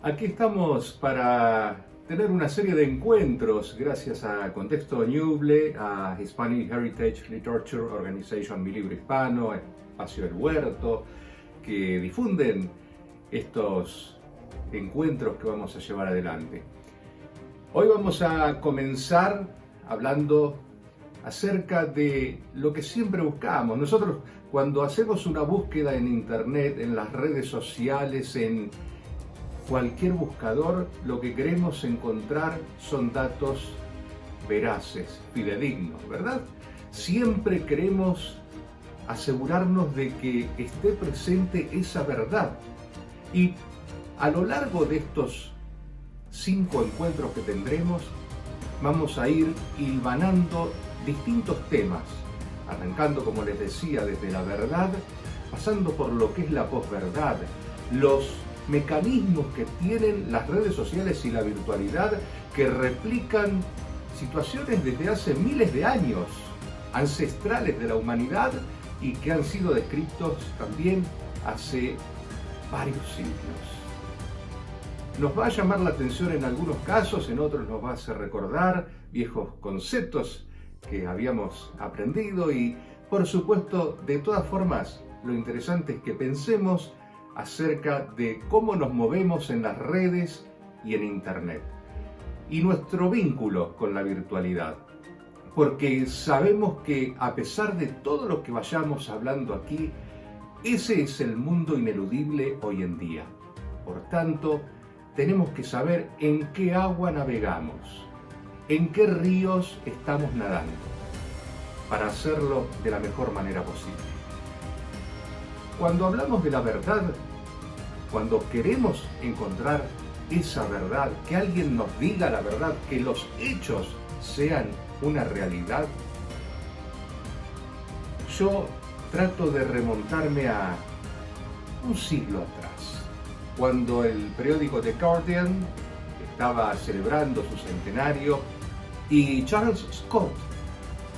Aquí estamos para tener una serie de encuentros gracias a Contexto Ñuble, a Hispanic Heritage Literature Organization Mi Libro Hispano, a Espacio El Huerto, que difunden estos encuentros que vamos a llevar adelante. Hoy vamos a comenzar hablando acerca de lo que siempre buscamos. Nosotros, cuando hacemos una búsqueda en internet, en las redes sociales, en cualquier buscador, lo que queremos encontrar son datos veraces, fidedignos, ¿verdad? Siempre queremos asegurarnos de que esté presente esa verdad. Y a lo largo de estos 5 encuentros que tendremos, vamos a ir hilvanando distintos temas, arrancando, como les decía, desde la verdad, pasando por lo que es la posverdad, los mecanismos que tienen las redes sociales y la virtualidad que replican situaciones desde hace miles de años, ancestrales de la humanidad y que han sido descritos también hace varios siglos. Nos va a llamar la atención en algunos casos, en otros nos va a hacer recordar viejos conceptos que habíamos aprendido y, por supuesto, de todas formas, lo interesante es que pensemos acerca de cómo nos movemos en las redes y en internet y nuestro vínculo con la virtualidad, porque sabemos que a pesar de todo lo que vayamos hablando aquí, ese es el mundo ineludible hoy en día. Por tanto, tenemos que saber en qué agua navegamos, en qué ríos estamos nadando, para hacerlo de la mejor manera posible. Cuando hablamos de la verdad, cuando queremos encontrar esa verdad, que alguien nos diga la verdad, que los hechos sean una realidad, yo trato de remontarme a un siglo atrás, cuando el periódico The Guardian estaba celebrando su centenario y Charles Scott,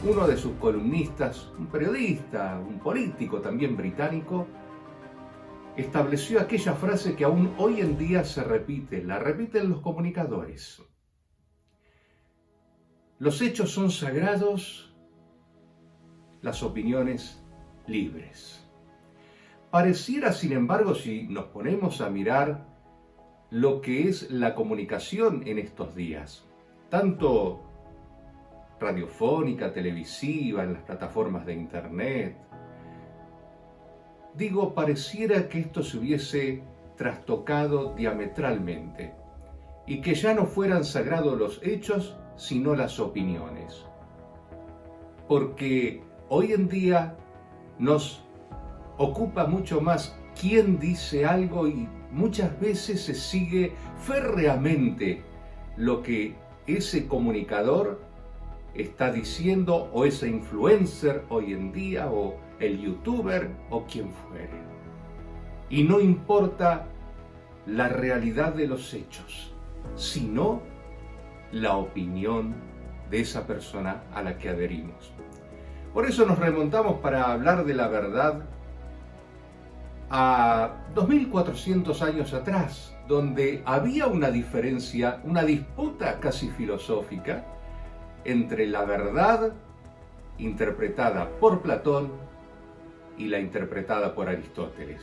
uno de sus columnistas, un periodista, un político también británico, estableció aquella frase que aún hoy en día se repite, la repiten los comunicadores. Los hechos son sagrados, las opiniones libres. Pareciera, sin embargo, si nos ponemos a mirar lo que es la comunicación en estos días, tanto radiofónica, televisiva, en las plataformas de internet, pareciera que esto se hubiese trastocado diametralmente y que ya no fueran sagrados los hechos, sino las opiniones. Porque hoy en día nos ocupa mucho más quién dice algo y muchas veces se sigue férreamente lo que ese comunicador está diciendo, o ese influencer hoy en día, o el youtuber, o quien fuere. Y no importa la realidad de los hechos, sino la opinión de esa persona a la que adherimos. Por eso nos remontamos para hablar de la verdad a 2400 años atrás, donde había una diferencia, una disputa casi filosófica entre la verdad interpretada por Platón y la interpretada por Aristóteles.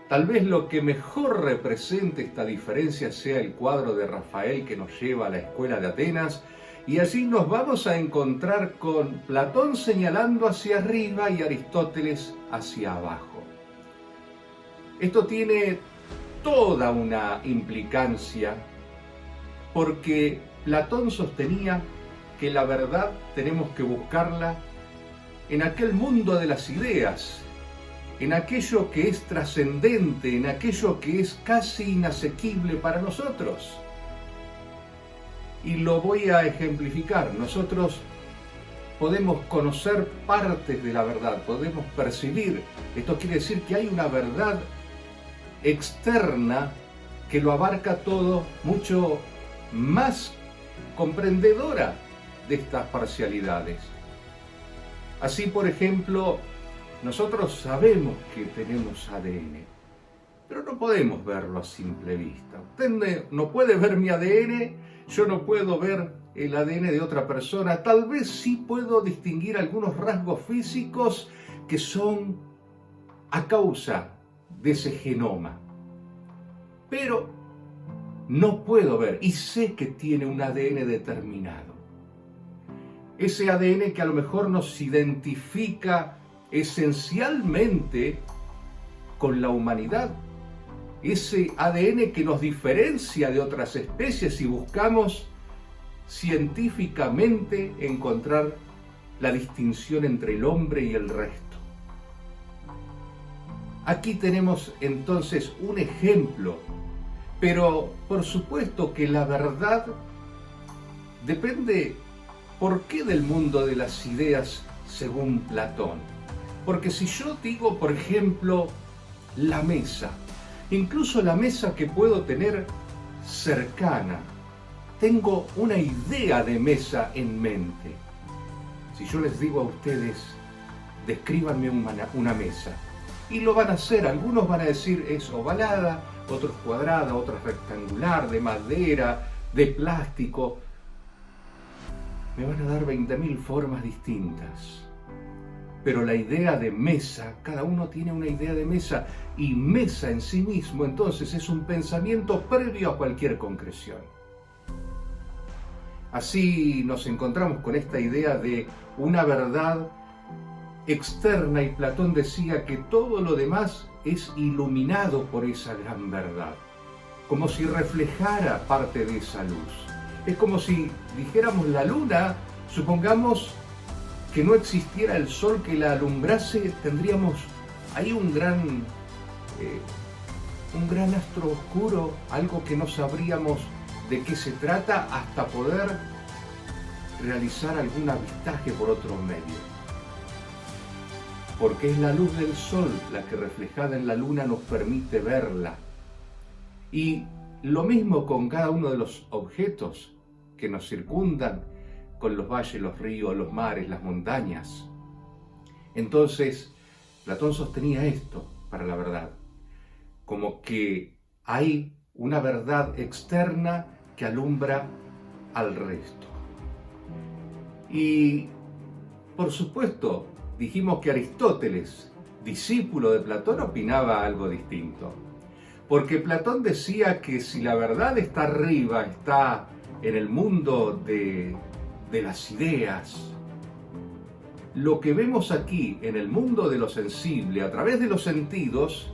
Tal vez lo que mejor represente esta diferencia sea el cuadro de Rafael que nos lleva a la escuela de Atenas, y allí nos vamos a encontrar con Platón señalando hacia arriba y Aristóteles hacia abajo. Esto tiene toda una implicancia, porque Platón sostenía que la verdad tenemos que buscarla en aquel mundo de las ideas, en aquello que es trascendente, en aquello que es casi inasequible para nosotros. Y lo voy a ejemplificar. Nosotros podemos conocer partes de la verdad, podemos percibir. Esto quiere decir que hay una verdad externa que lo abarca todo, mucho más comprendedora de estas parcialidades. Así, por ejemplo, nosotros sabemos que tenemos ADN. Pero no podemos verlo a simple vista. Usted no puede ver mi ADN, yo no puedo ver el ADN de otra persona. Tal vez sí puedo distinguir algunos rasgos físicos que son a causa de ese genoma. Pero no puedo ver y sé que tiene un ADN determinado. Ese ADN que a lo mejor nos identifica esencialmente con la humanidad. Ese ADN que nos diferencia de otras especies si buscamos científicamente encontrar la distinción entre el hombre y el resto. Aquí tenemos entonces un ejemplo, pero por supuesto que la verdad depende, ¿por qué del mundo de las ideas según Platón? Porque si yo digo, por ejemplo, la mesa, incluso la mesa que puedo tener cercana, tengo una idea de mesa en mente. Si yo les digo a ustedes, descríbanme una mesa, y lo van a hacer, algunos van a decir es ovalada, otros cuadrada, otros rectangular, de madera, de plástico. Me van a dar 20.000 formas distintas. Pero la idea de mesa, cada uno tiene una idea de mesa, y mesa en sí mismo entonces es un pensamiento previo a cualquier concreción. Así nos encontramos con esta idea de una verdad externa, y Platón decía que todo lo demás es iluminado por esa gran verdad, como si reflejara parte de esa luz. Es como si dijéramos la luna, supongamos que no existiera el sol que la alumbrase, tendríamos ahí un gran astro oscuro, algo que no sabríamos de qué se trata hasta poder realizar algún avistaje por otro medio. Porque es la luz del sol la que reflejada en la luna nos permite verla. Y lo mismo con cada uno de los objetos que nos circundan, con los valles, los ríos, los mares, las montañas. Entonces, Platón sostenía esto para la verdad, como que hay una verdad externa que alumbra al resto. Y, por supuesto, dijimos que Aristóteles, discípulo de Platón, opinaba algo distinto. Porque Platón decía que si la verdad está arriba, está en el mundo de las ideas, lo que vemos aquí en el mundo de lo sensible, a través de los sentidos,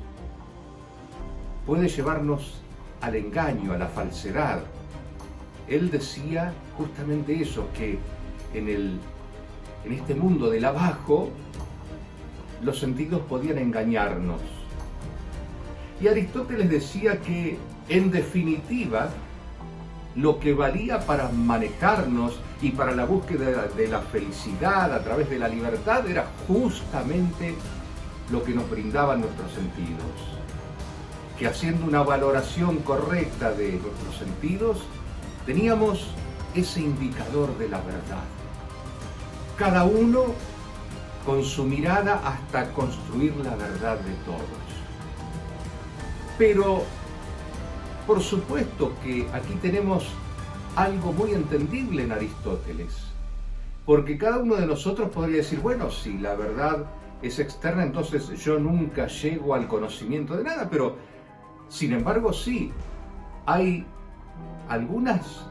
puede llevarnos al engaño, a la falsedad. Él decía justamente eso, que en este mundo del abajo, los sentidos podían engañarnos. Y Aristóteles decía que, en definitiva, lo que valía para manejarnos y para la búsqueda de la felicidad a través de la libertad era justamente lo que nos brindaban nuestros sentidos. Que haciendo una valoración correcta de nuestros sentidos, teníamos ese indicador de la verdad. Cada uno con su mirada hasta construir la verdad de todos. Pero, por supuesto que aquí tenemos algo muy entendible en Aristóteles, porque cada uno de nosotros podría decir, bueno, si la verdad es externa, entonces yo nunca llego al conocimiento de nada, pero sin embargo sí, hay algunas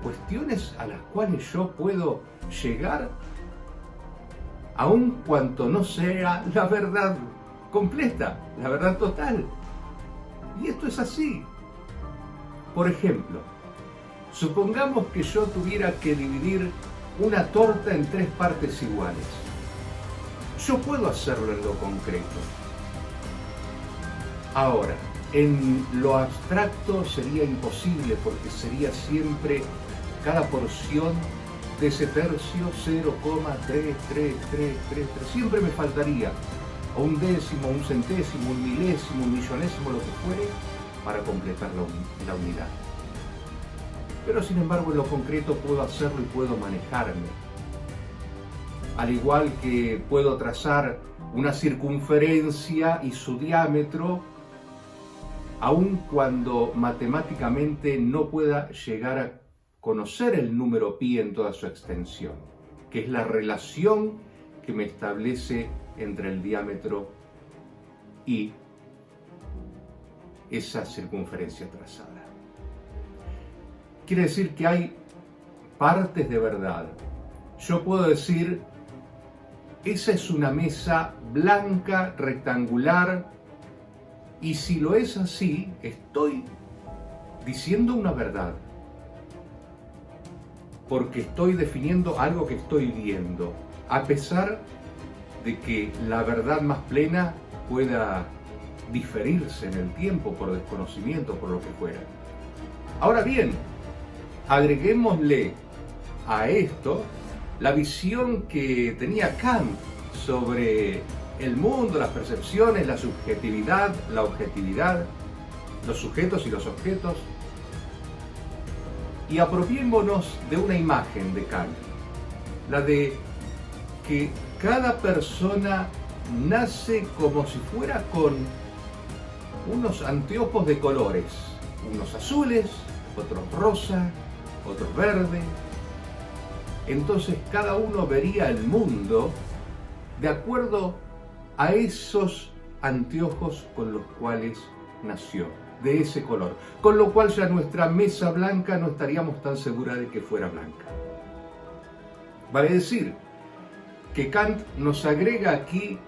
cuestiones a las cuales yo puedo llegar aun cuanto no sea la verdad completa, la verdad total. Y esto es así. Por ejemplo, supongamos que yo tuviera que dividir una torta en 3 partes iguales. Yo puedo hacerlo en lo concreto. Ahora, en lo abstracto sería imposible, porque sería siempre cada porción de ese tercio 0,33333. Siempre me faltaría o un décimo, un centésimo, un milésimo, un millonésimo, lo que fuere, para completar la unidad. Pero sin embargo en lo concreto puedo hacerlo y puedo manejarme. Al igual que puedo trazar una circunferencia y su diámetro aun cuando matemáticamente no pueda llegar a conocer el número pi en toda su extensión, que es la relación que me establece entre el diámetro y esa circunferencia trazada. Quiere decir que hay partes de verdad. Yo puedo decir, esa es una mesa blanca, rectangular, y si lo es así, estoy diciendo una verdad, porque estoy definiendo algo que estoy viendo, a pesar de que la verdad más plena pueda diferirse en el tiempo por desconocimiento, por lo que fuera. Ahora bien, agreguémosle a esto la visión que tenía Kant sobre el mundo, las percepciones, la subjetividad, la objetividad, los sujetos y los objetos, y apropiémonos de una imagen de Kant, la de que cada persona nace como si fuera con unos anteojos de colores, unos azules, otros rosa, otros verde. Entonces cada uno vería el mundo de acuerdo a esos anteojos con los cuales nació, de ese color. Con lo cual ya nuestra mesa blanca no estaríamos tan seguras de que fuera blanca. Vale decir que Kant nos agrega aquí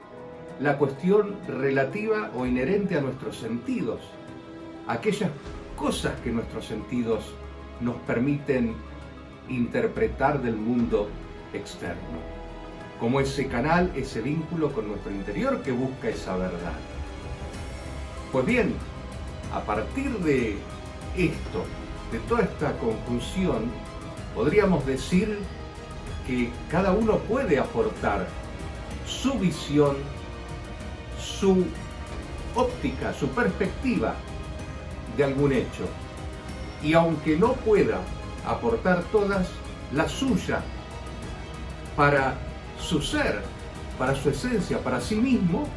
la cuestión relativa o inherente a nuestros sentidos, aquellas cosas que nuestros sentidos nos permiten interpretar del mundo externo, como ese canal, ese vínculo con nuestro interior que busca esa verdad. Pues bien, a partir de esto, de toda esta conjunción, podríamos decir que cada uno puede aportar su visión, su óptica, su perspectiva de algún hecho. Y aunque no pueda aportar todas, la suya para su ser, para su esencia, para sí mismo,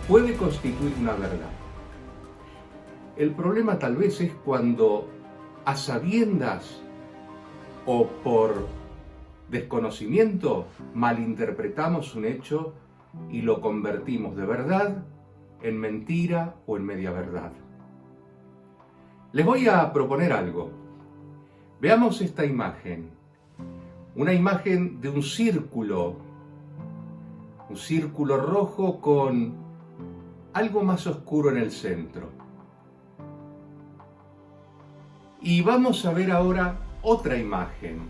puede constituir una verdad. El problema tal vez es cuando a sabiendas o por desconocimiento malinterpretamos un hecho y lo convertimos de verdad en mentira o en media verdad. Les voy a proponer algo. Veamos esta imagen. Una imagen de un círculo rojo con algo más oscuro en el centro. Y vamos a ver ahora otra imagen.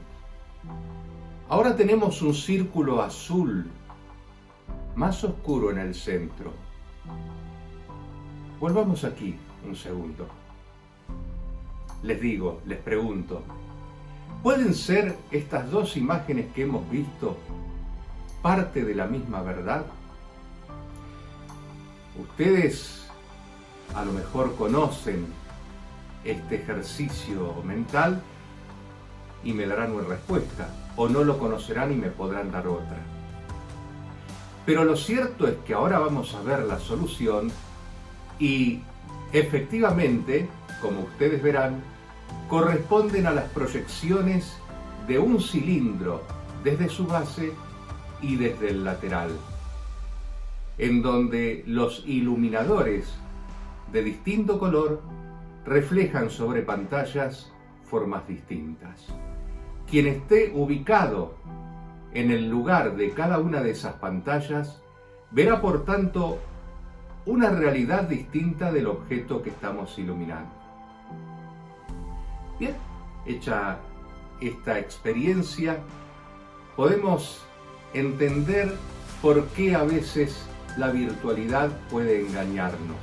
Ahora tenemos un círculo azul más oscuro en el centro. Volvamos aquí un segundo. Les pregunto, ¿pueden ser estas dos imágenes que hemos visto parte de la misma verdad? Ustedes a lo mejor conocen este ejercicio mental y me darán una respuesta, o no lo conocerán y me podrán dar otra. Pero lo cierto es que ahora vamos a ver la solución y efectivamente, como ustedes verán, corresponden a las proyecciones de un cilindro desde su base y desde el lateral, en donde los iluminadores de distinto color reflejan sobre pantallas formas distintas. Quien esté ubicado en el lugar de cada una de esas pantallas verá por tanto una realidad distinta del objeto que estamos iluminando. Bien, hecha esta experiencia, podemos entender por qué a veces la virtualidad puede engañarnos.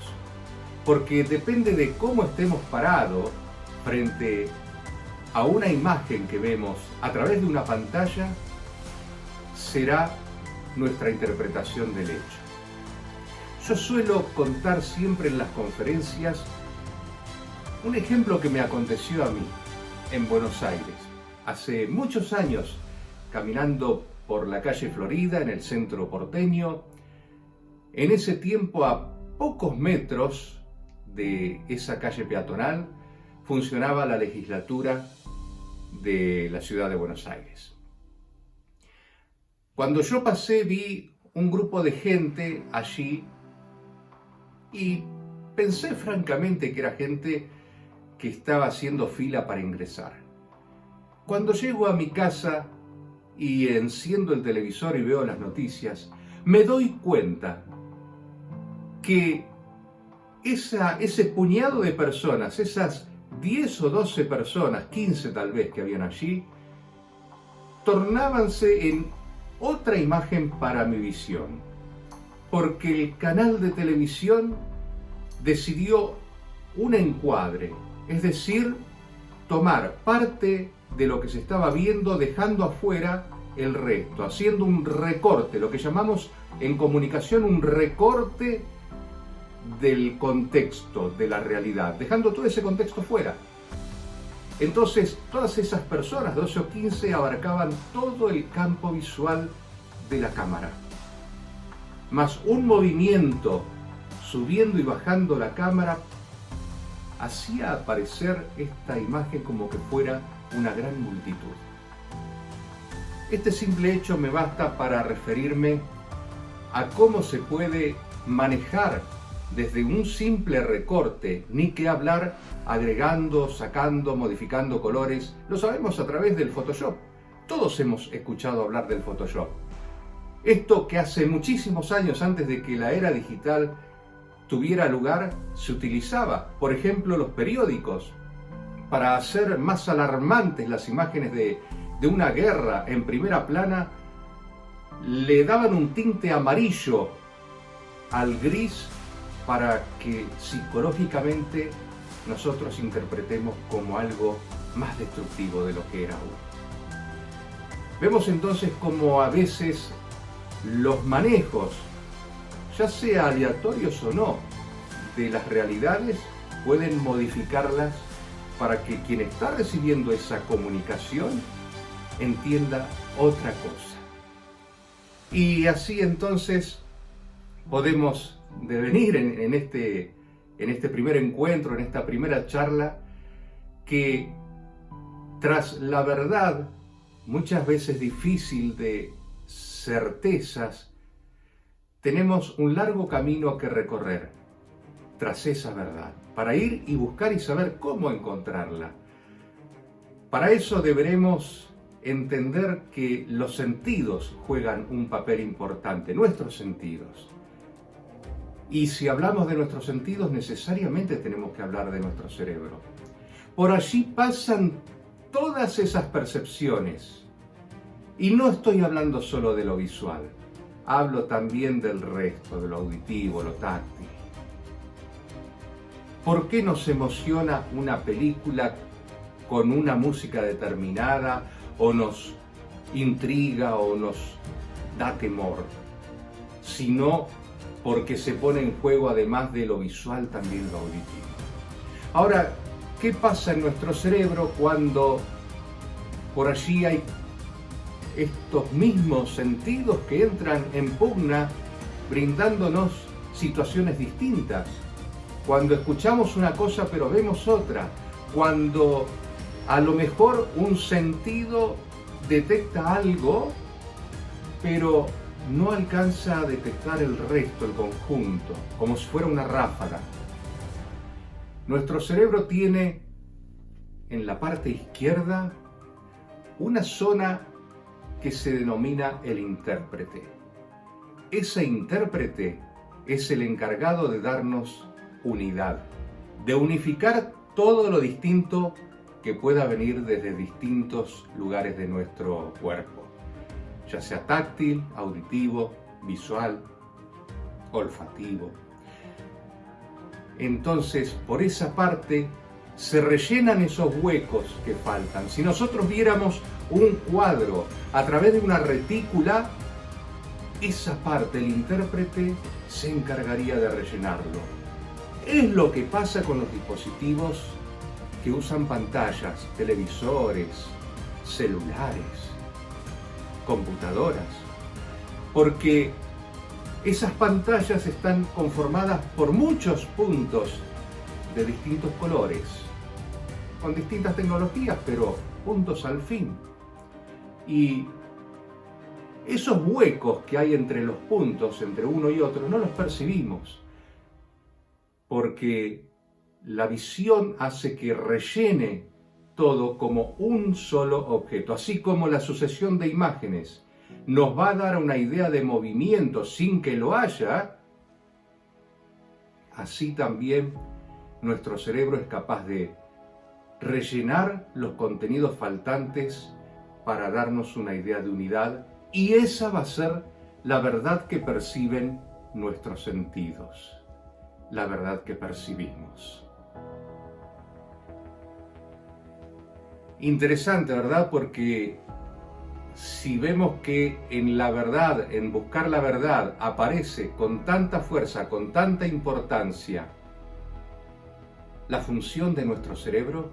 Porque depende de cómo estemos parados frente a una imagen que vemos a través de una pantalla, será nuestra interpretación del hecho. Yo suelo contar siempre en las conferencias un ejemplo que me aconteció a mí en Buenos Aires, hace muchos años, caminando por la calle Florida, en el centro porteño. En ese tiempo, a pocos metros de esa calle peatonal funcionaba la legislatura de la ciudad de Buenos Aires. Cuando yo pasé vi un grupo de gente allí y pensé francamente que era gente que estaba haciendo fila para ingresar. Cuando llego a mi casa y enciendo el televisor y veo las noticias, me doy cuenta que ese puñado de personas, esas 10 o 12 personas, 15 tal vez que habían allí, tornábanse en otra imagen para mi visión, porque el canal de televisión decidió un encuadre, es decir, tomar parte de lo que se estaba viendo dejando afuera el resto, haciendo un recorte, lo que llamamos en comunicación un recorte del contexto, de la realidad, dejando todo ese contexto fuera. Entonces, todas esas personas, 12 o 15, abarcaban todo el campo visual de la cámara. Más un movimiento subiendo y bajando la cámara hacía aparecer esta imagen como que fuera una gran multitud. Este simple hecho me basta para referirme a cómo se puede manejar desde un simple recorte, ni que hablar agregando, sacando, modificando colores. Lo sabemos a través del Photoshop. Todos hemos escuchado hablar del Photoshop. Esto que hace muchísimos años antes de que la era digital tuviera lugar, se utilizaba, por ejemplo, los periódicos, para hacer más alarmantes las imágenes de una guerra en primera plana, le daban un tinte amarillo al gris para que psicológicamente nosotros interpretemos como algo más destructivo de lo que era uno. Vemos entonces como a veces los manejos, ya sea aleatorios o no, de las realidades pueden modificarlas para que quien está recibiendo esa comunicación entienda otra cosa. Y así entonces podemos devenir en este primer encuentro, en esta primera charla, que tras la verdad, muchas veces difícil de certezas, tenemos un largo camino que recorrer tras esa verdad, para ir y buscar y saber cómo encontrarla. Para eso deberemos entender que los sentidos juegan un papel importante, nuestros sentidos. Y si hablamos de nuestros sentidos, necesariamente tenemos que hablar de nuestro cerebro. Por allí pasan todas esas percepciones. Y no estoy hablando solo de lo visual, hablo también del resto, de lo auditivo, lo táctil. ¿Por qué nos emociona una película con una música determinada, o nos intriga o nos da temor? Sino porque se pone en juego, además de lo visual, también lo auditivo. Ahora, ¿qué pasa en nuestro cerebro cuando por allí hay estos mismos sentidos que entran en pugna, brindándonos situaciones distintas? Cuando escuchamos una cosa pero vemos otra, cuando a lo mejor un sentido detecta algo, pero no alcanza a detectar el resto, el conjunto, como si fuera una ráfaga. Nuestro cerebro tiene en la parte izquierda una zona que se denomina el intérprete. Ese intérprete es el encargado de darnos unidad, de unificar todo lo distinto que pueda venir desde distintos lugares de nuestro cuerpo, ya sea táctil, auditivo, visual, olfativo. Entonces, por esa parte se rellenan esos huecos que faltan. Si nosotros viéramos un cuadro a través de una retícula, esa parte, el intérprete, se encargaría de rellenarlo. Es lo que pasa con los dispositivos que usan pantallas, televisores, celulares, computadoras, porque esas pantallas están conformadas por muchos puntos de distintos colores, con distintas tecnologías, pero juntos al fin. Y esos huecos que hay entre los puntos, entre uno y otro, no los percibimos, porque la visión hace que rellene todo como un solo objeto, así como la sucesión de imágenes nos va a dar una idea de movimiento sin que lo haya, así también nuestro cerebro es capaz de rellenar los contenidos faltantes para darnos una idea de unidad, y esa va a ser la verdad que perciben nuestros sentidos, la verdad que percibimos. Interesante, ¿verdad? Porque si vemos que en la verdad, en buscar la verdad, aparece con tanta fuerza, con tanta importancia, la función de nuestro cerebro,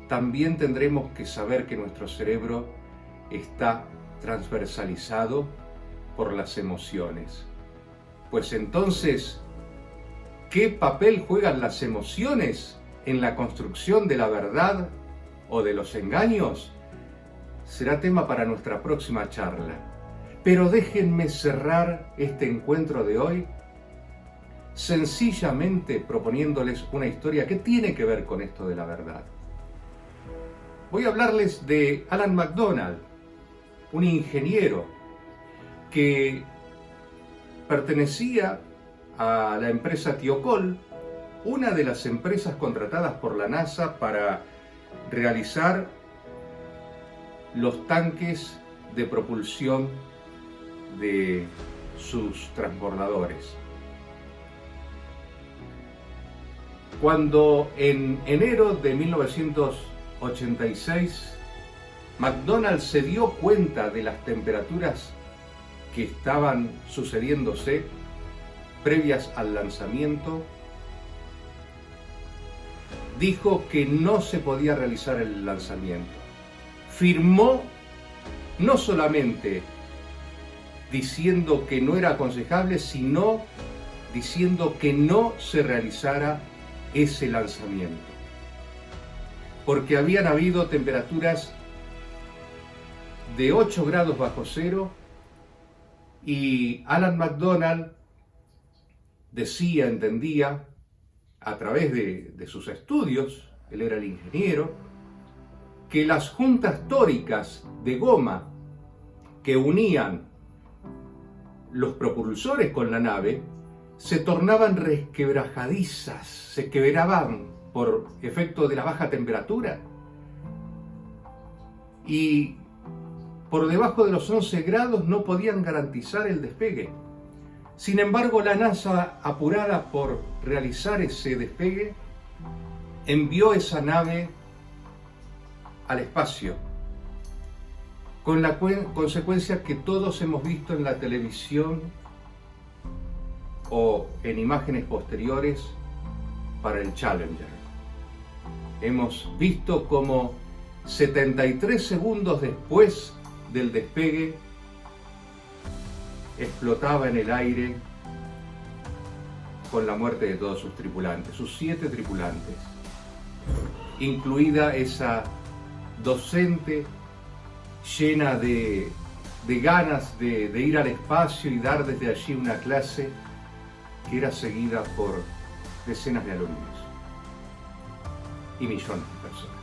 también tendremos que saber que nuestro cerebro está transversalizado por las emociones. Pues entonces, ¿qué papel juegan las emociones en la construcción de la verdad o de los engaños? Será tema para nuestra próxima charla. Pero déjenme cerrar este encuentro de hoy sencillamente proponiéndoles una historia que tiene que ver con esto de la verdad. Voy a hablarles de Alan McDonald, un ingeniero que pertenecía a la empresa Thiokol, una de las empresas contratadas por la NASA para realizar los tanques de propulsión de sus transbordadores. Cuando en enero de 1986 McDonald se dio cuenta de las temperaturas que estaban sucediéndose previas al lanzamiento, dijo que no se podía realizar el lanzamiento. Firmó no solamente diciendo que no era aconsejable, sino diciendo que no se realizara ese lanzamiento, porque habían habido temperaturas de 8 grados bajo cero y Alan McDonald decía, entendía, a través de sus estudios, él era el ingeniero, que las juntas tóricas de goma que unían los propulsores con la nave se tornaban resquebrajadizas, se quebraban por efecto de la baja temperatura. Y por debajo de los 11 grados no podían garantizar el despegue. Sin embargo, la NASA, apurada por realizar ese despegue, envió esa nave al espacio, con la consecuencia que todos hemos visto en la televisión o en imágenes posteriores para el Challenger. Hemos visto cómo 73 segundos después del despegue explotaba en el aire con la muerte de todos sus tripulantes, sus 7 tripulantes, incluida esa docente llena de ganas de ir al espacio y dar desde allí una clase que era seguida por decenas de alumnos y millones de personas.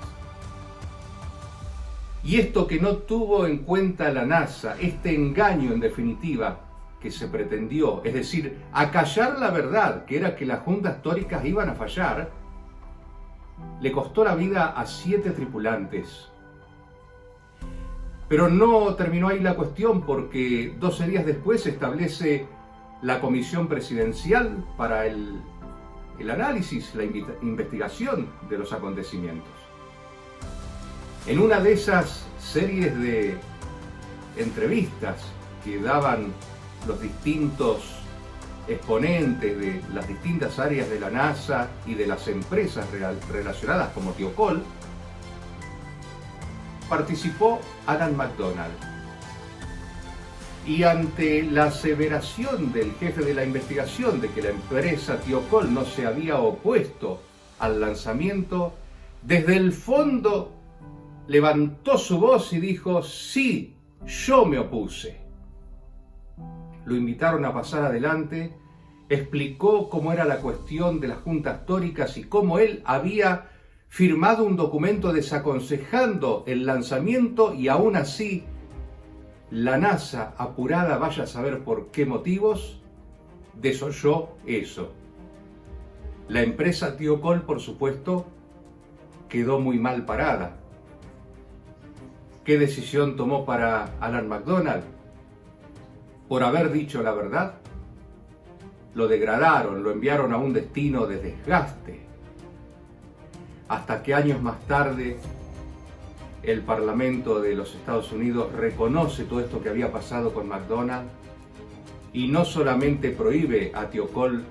Y esto que no tuvo en cuenta la NASA, este engaño en definitiva que se pretendió, es decir, acallar la verdad, que era que las juntas tóricas iban a fallar, le costó la vida a 7 tripulantes. Pero no terminó ahí la cuestión, porque 12 días después se establece la comisión presidencial para el análisis, la investigación de los acontecimientos. En una de esas series de entrevistas que daban los distintos exponentes de las distintas áreas de la NASA y de las empresas relacionadas como Thiokol, participó Alan McDonald. Y ante la aseveración del jefe de la investigación de que la empresa Thiokol no se había opuesto al lanzamiento, desde el fondo levantó su voz y dijo: sí, yo me opuse. Lo invitaron a pasar adelante, explicó cómo era la cuestión de las juntas tóricas y cómo él había firmado un documento desaconsejando el lanzamiento, y aún así la NASA, apurada vaya a saber por qué motivos, desoyó eso. La empresa Thiokol, por supuesto, quedó muy mal parada. ¿Qué decisión tomó para Alan McDonald? Por haber dicho la verdad, lo degradaron, lo enviaron a un destino de desgaste. Hasta que años más tarde el Parlamento de los Estados Unidos reconoce todo esto que había pasado con McDonald y no solamente prohíbe a Thiokol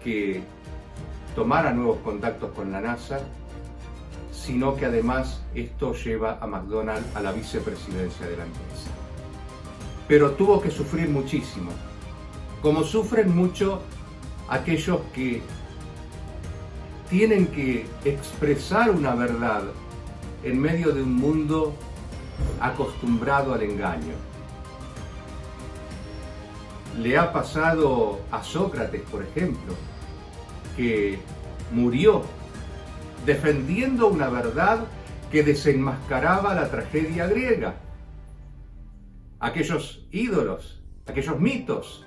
que tomara nuevos contactos con la NASA, sino que además esto lleva a McDonald a la vicepresidencia de la empresa. Pero tuvo que sufrir muchísimo, como sufren mucho aquellos que tienen que expresar una verdad en medio de un mundo acostumbrado al engaño. Le ha pasado a Sócrates, por ejemplo, que murió defendiendo una verdad que desenmascaraba la tragedia griega. Aquellos ídolos, aquellos mitos.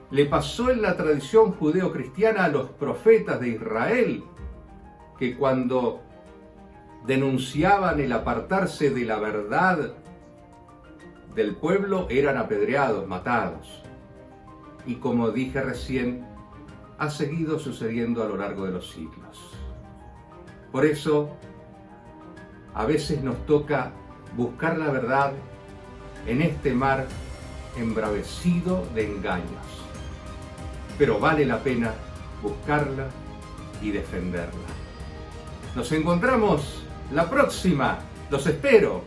Le pasó en la tradición judeo-cristiana a los profetas de Israel, que cuando denunciaban el apartarse de la verdad del pueblo eran apedreados, matados. Y como dije recién, ha seguido sucediendo a lo largo de los siglos. Por eso, a veces nos toca buscar la verdad en este mar embravecido de engaños. Pero vale la pena buscarla y defenderla. Nos encontramos la próxima. Los espero.